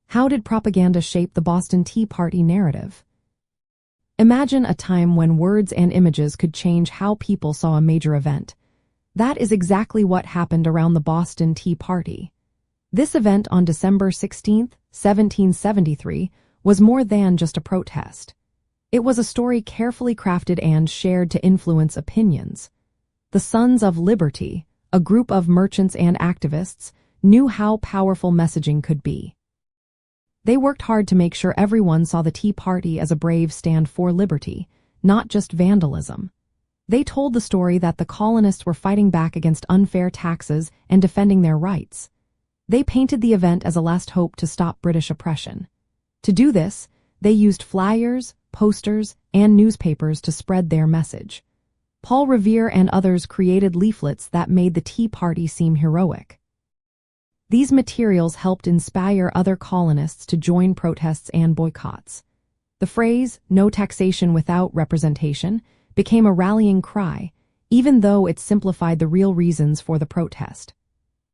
How did propaganda shape the Boston Tea Party narrative? Imagine a time when words and images could change how people saw a major event. That is exactly what happened around the Boston Tea Party. This event on December 16, 1773, was more than just a protest. It was a story carefully crafted and shared to influence opinions. The Sons of Liberty, a group of merchants and activists, knew how powerful messaging could be. They worked hard to make sure everyone saw the Tea Party as a brave stand for liberty, not just vandalism. They told the story that the colonists were fighting back against unfair taxes and defending their rights. They painted the event as a last hope to stop British oppression. To do this, they used flyers, posters, and newspapers to spread their message. Paul Revere and others created leaflets that made the Tea Party seem heroic. These materials helped inspire other colonists to join protests and boycotts. The phrase, "no taxation without representation," became a rallying cry, even though it simplified the real reasons for the protest.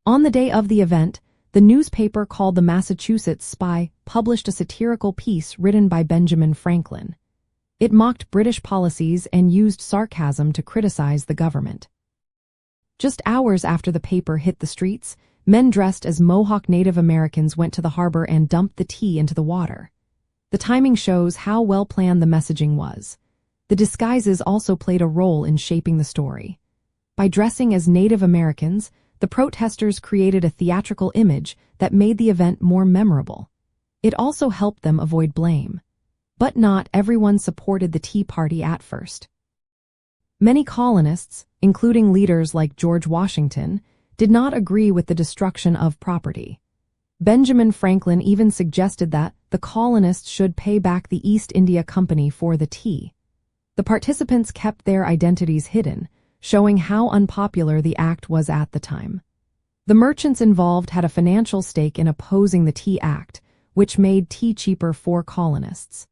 On the day of the event, the newspaper called the Massachusetts Spy published a satirical piece written by Benjamin Franklin. It mocked British policies and used sarcasm to criticize the government. Just hours after the paper hit the streets, men dressed as Mohawk Native Americans went to the harbor and dumped the tea into the water. The timing shows how well-planned the messaging was. The disguises also played a role in shaping the story. By dressing as Native Americans, the protesters created a theatrical image that made the event more memorable. It also helped them avoid blame. But not everyone supported the Tea Party at first. Many colonists, including leaders like George Washington, did not agree with the destruction of property. Benjamin Franklin even suggested that the colonists should pay back the East India Company for the tea. The participants kept their identities hidden, showing how unpopular the act was at the time. The merchants involved had a financial stake in opposing the Tea Act, which made tea cheaper for colonists.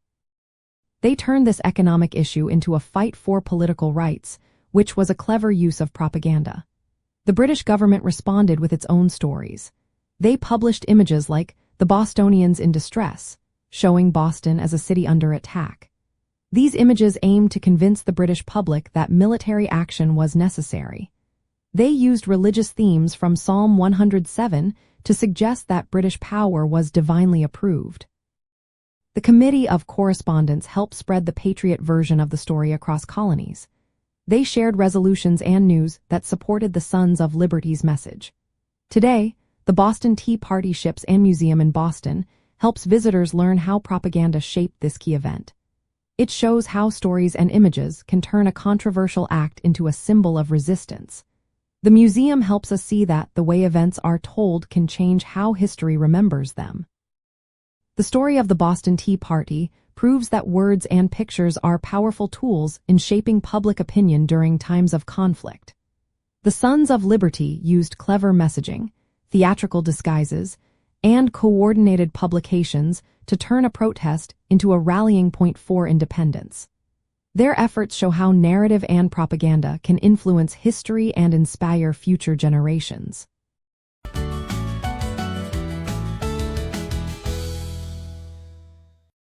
They turned this economic issue into a fight for political rights, which was a clever use of propaganda. The British government responded with its own stories. They published images like "the Bostonians in distress," showing Boston as a city under attack. These images aimed to convince the British public that military action was necessary. They used religious themes from Psalm 107 to suggest that British power was divinely approved. The Committee of Correspondence helped spread the patriot version of the story across colonies. They shared resolutions and news that supported the Sons of Liberty's message. Today, the Boston Tea Party Ships and Museum in Boston helps visitors learn how propaganda shaped this key event. It shows how stories and images can turn a controversial act into a symbol of resistance. The museum helps us see that the way events are told can change how history remembers them. The story of the Boston Tea Party proves that words and pictures are powerful tools in shaping public opinion during times of conflict. The Sons of Liberty used clever messaging, theatrical disguises, and coordinated publications to turn a protest into a rallying point for independence. Their efforts show how narrative and propaganda can influence history and inspire future generations.